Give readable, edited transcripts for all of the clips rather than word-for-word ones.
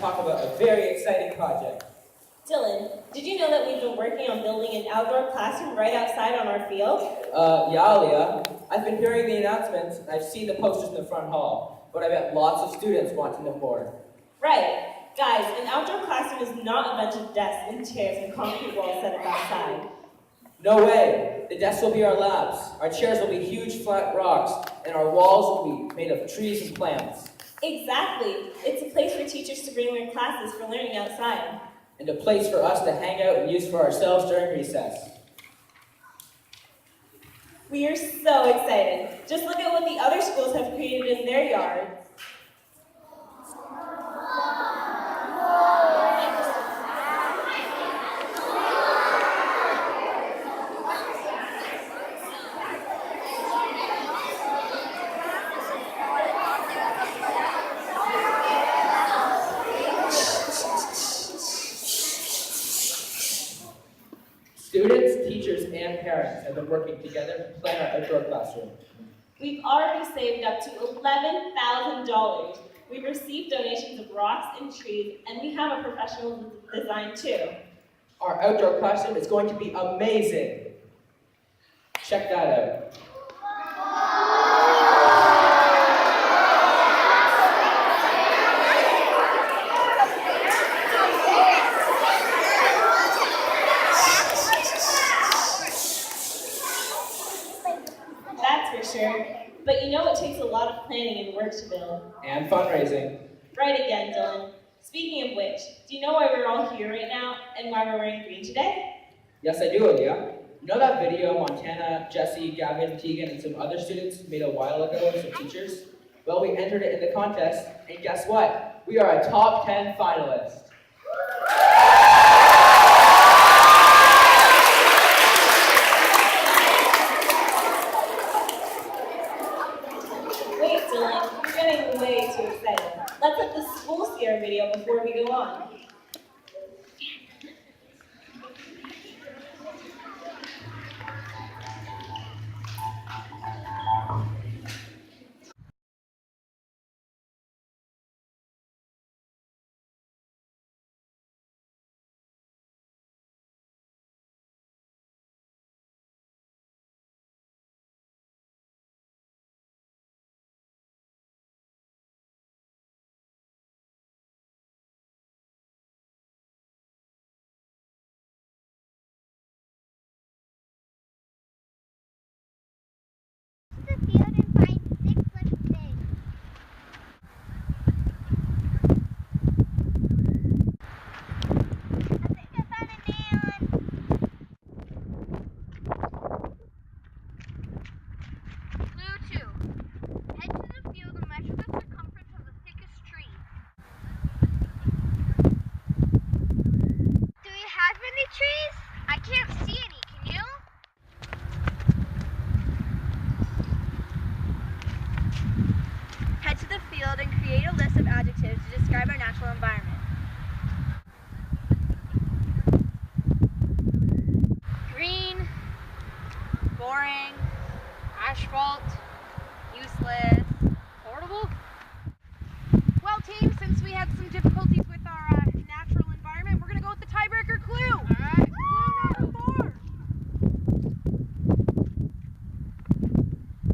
talk about a very exciting project. Dylan, did you know that we've been working on building an outdoor classroom right outside on our field? Yeah, Leah. I've been hearing the announcements, and I've seen the posters in the front hall, but I bet lots of students want to know more. Right. Guys, an outdoor classroom is not a bunch of desks and chairs and concrete walls set up outside. No way. The desks will be our labs. Our chairs will be huge flat rocks, and our walls will be made of trees and plants. Exactly. It's a place for teachers to bring their classes for learning outside. And a place for us to hang out and use for ourselves during recess. We are so excited. Just look at what the other schools have created in their yards. Students, teachers, and parents have been working together to plan our outdoor classroom. We've already saved up to $11,000. We've received donations of rocks and trees, and we have a professional design too. Our outdoor classroom is going to be amazing. Check that out. Sure. But you know it takes a lot of planning and work to build. And fundraising. Right again, Dylan. Speaking of which, do you know why we're all here right now and why we're wearing green today? Yes, I do, Olivia. You know that video Montana, Jesse, Gavin, Tegan, and some other students made a while ago with some teachers? Well, we entered it in the contest, and guess what? We are a top 10 finalist. Let's let the school see our video before we go on. And create a list of adjectives to describe our natural environment. Green, boring, asphalt, useless, portable. Well, team, since we had some difficulties with our natural environment, we're going to go with the tiebreaker clue. All right. Clue number 4.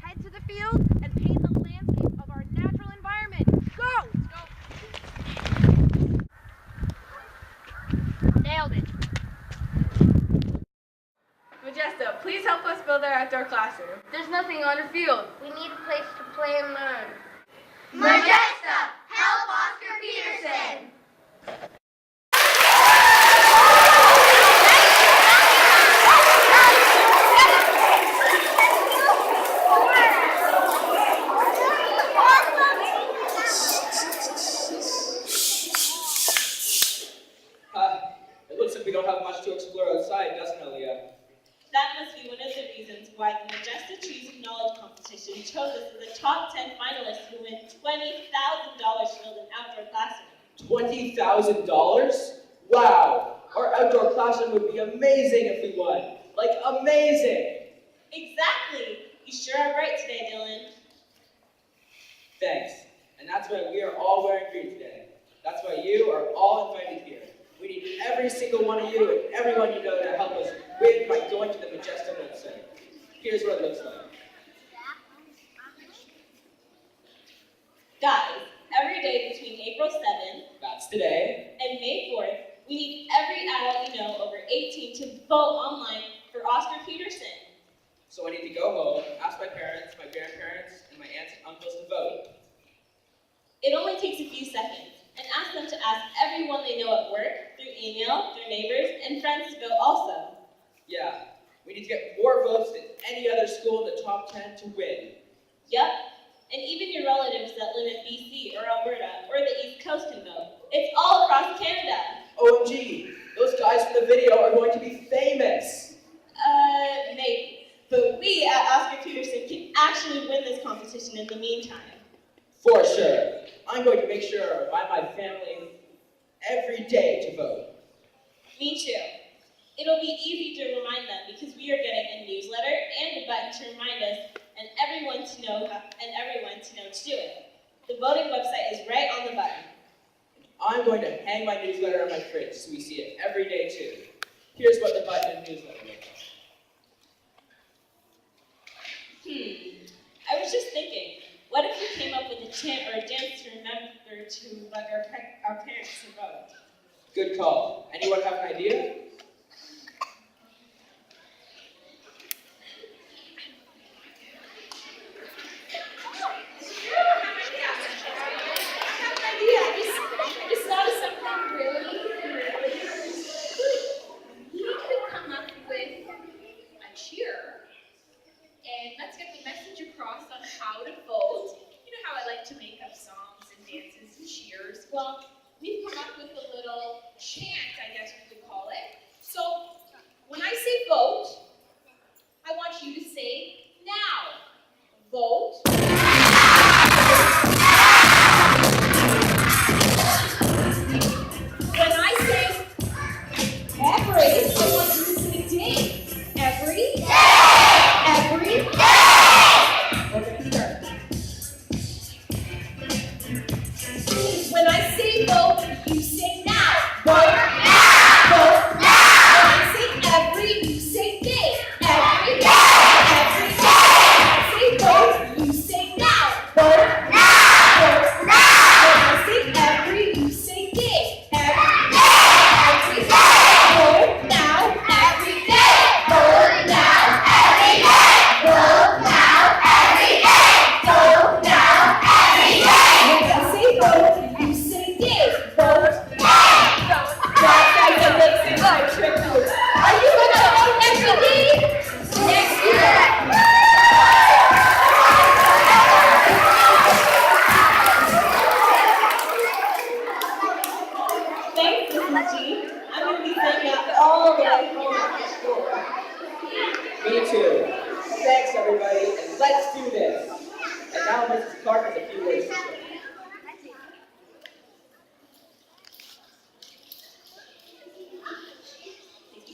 Head to the field and paint a landscape of our natural environment. Go! Nailed it. Majesta, please help us build our outdoor classroom. There's nothing on the field. We need a place to play and learn. Majesta, help Oscar Peterson! It looks like we don't have much to explore outside, doesn't it, Leah? That must be one of the reasons why the Majesta Trees of Knowledge competition chose us as the top 10 finalists who win $20,000 to build an outdoor classroom. $20,000? Wow! Our outdoor classroom would be amazing if we won. Like, amazing! Exactly! You sure are bright today, Dylan. Thanks. And that's why we are all wearing green today. That's why you are every single one of you and everyone you know to help us win by going to the Majesta website. Here's what it looks like. Guys, every day between April 7th That's today. and May 4th, we need every adult you know over 18 to vote online for Oscar Peterson. So I need to go home, ask my parents, my grandparents, and my aunts and uncles to vote. It only takes a few seconds, and ask them to ask everyone they know at work, through email, their neighbors, and friends to vote also. Yeah, we need to get more votes than any other school in the top 10 to win. Yup, and even your relatives that live in BC or Alberta or the East Coast can vote. It's all across Canada. OMG, those guys from the video are going to be famous. Maybe. But we at Oscar Peterson can actually win this competition in the meantime. For sure. I'm going to make sure I remind my family every day to vote. Me too. It'll be easy to remind them because we are getting a newsletter and a button to remind us and everyone to know to do it. The voting website is right on the button. I'm going to hang my newsletter on my fridge so we see it every day too. Here's what the button and newsletter looks like. I was just thinking, what if we came up with a chant or a dance to remember to bug our parents to vote? Good call. Anyone have an idea? I just thought of something really good. We could come up with a cheer, and let's get the message across on how to vote. You know how I like to make up songs and dances and cheers? Well, we've come up with a little chant, I guess we could call it. So, when I say vote, I want you to say now. Vote. When I say every, I want you to say day. Every day. Every day. Okay, start. When I say vote, you say now. Vote now. Vote now. When I say every, you say day. Every day. Every day. When I say vote, you say now. Vote now. Vote now. When I say every, you say day. Every day. Every day. Vote now. Every day. Vote now. Every day. Vote now. Every day. Vote now. Every day. When I say vote, you say day. Vote now. That guy makes it hard. Trick notes. Are you gonna vote every day? Next year. Thanks, Mrs. G. I'm going to be saying that all the way home after school. Me too. Thanks everybody, and let's do this. And now Mrs. Clark has a few words to say.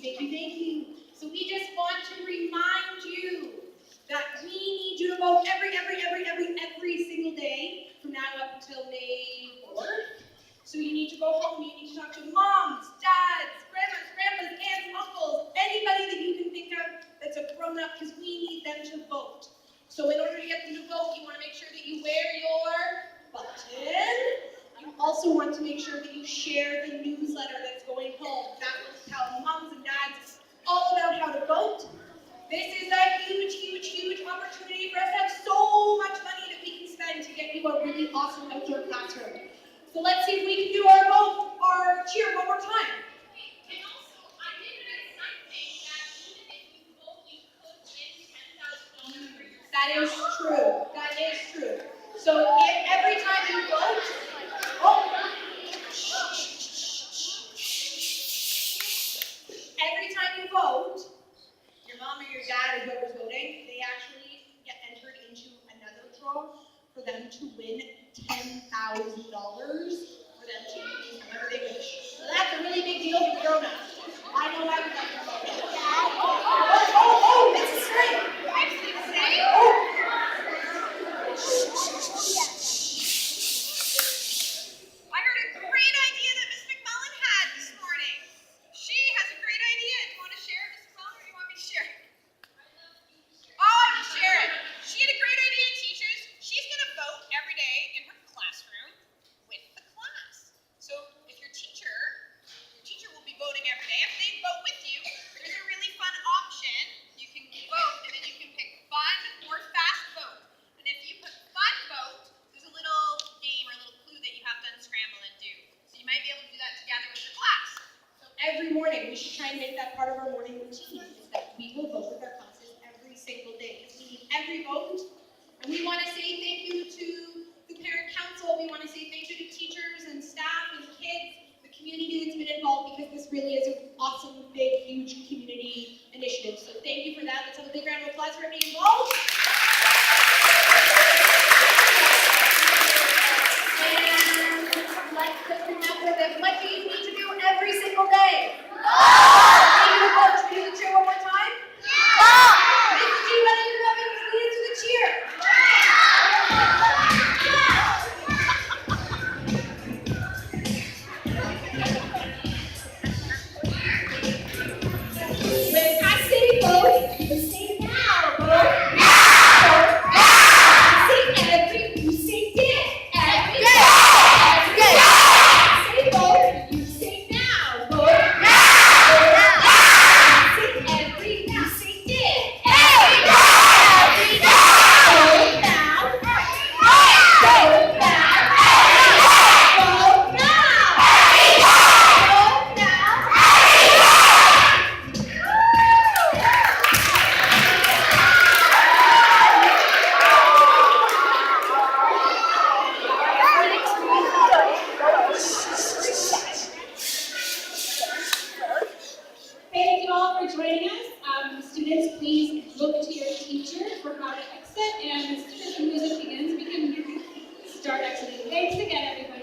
Thank you. So we just want to remind you that we need you to vote every single day from now up until May 4th. So you need to go home, you need to talk to moms, dads, grandmas, aunts, uncles, anybody that you can think of that's a grown-up, because we need them to vote. So in order to get them to vote, you want to make sure that you wear your button. You also want to make sure that you share the newsletter that's going home. That will tell moms and dads all about how to vote. This is a huge opportunity for us to have so much money that we can spend to get you a really awesome outdoor classroom. So let's see if we can do our cheer one more time. And also, I did read something that even if you vote, you could win $10,000 for yourself. That is true. That is true. So if every time you vote, every time you vote, your mom or your dad or whoever's voting, they actually get entered into another draw for them to win $10,000 for them to use whenever they wish. So that's a really big deal. every morning. We should try and make that part of our morning routine, is that we will vote with our classes every single day. Because we need every vote. And we want to say thank you to the parent council. We want to say thank you to teachers and staff and kids, the community that's been involved, because this really is an awesome, big, huge community initiative. So thank you for that. Let's have a big round of applause for everybody involved. And let's just remember that what do you need to do every single day? Should we do the cheer one more time? Mrs. G, why don't you come and lead us to the cheer? When I say vote, you say now. Vote now. Say every, you say did. Every day. Every day. Say vote, you say now. Vote now. Say every, you say did. Every day. Every day. Vote now. Vote now. Vote now. Vote now. Thank you all for joining us. Students, please look to your teacher for how to exit, and as soon as the music begins, we can start exiting. Thanks again, everybody.